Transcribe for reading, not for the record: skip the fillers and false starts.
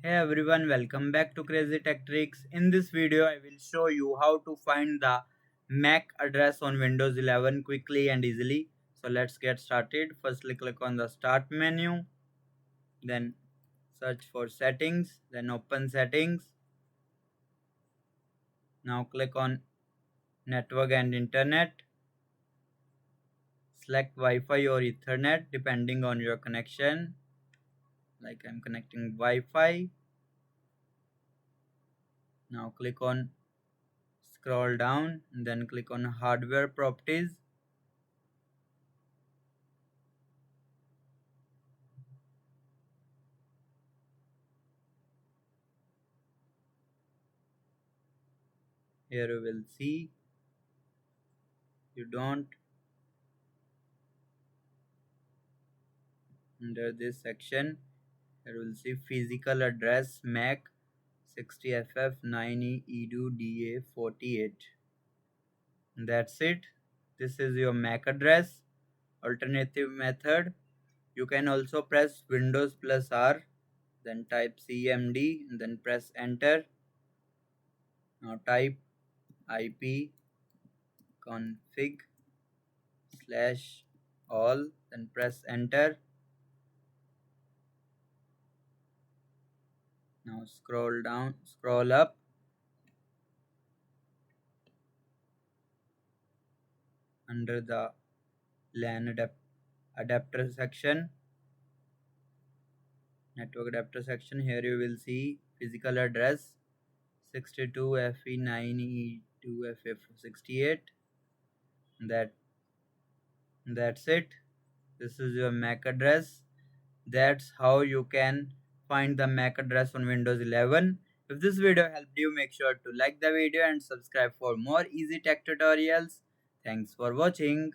Hey everyone, welcome back to Crazy Tech Tricks. In this video, I will show you how to find the MAC address on Windows 11 quickly and easily. So let's get started. Firstly, click on the Start menu, then search for Settings, then open Settings. Now click on Network and Internet. Select Wi-Fi or Ethernet depending on your connection. Like I'm connecting Wi-Fi. Now click on Scroll down and then click on Hardware Properties. Here you will see you don't under this section. Here you will see physical address MAC 60FF 9E EDU DA48. That's it. This is your MAC address. Alternative method, you can also press Windows plus R, then type CMD and then press enter. Now type IP config / all, then press enter. Now scroll up. Under the LAN adapter section, network adapter section, here you will see physical address 62FE9E2FF68. That's it. This is your MAC address. That's how you can find the MAC address on Windows 11. If this video helped you, make sure to like the video and subscribe for more easy tech tutorials. Thanks for watching.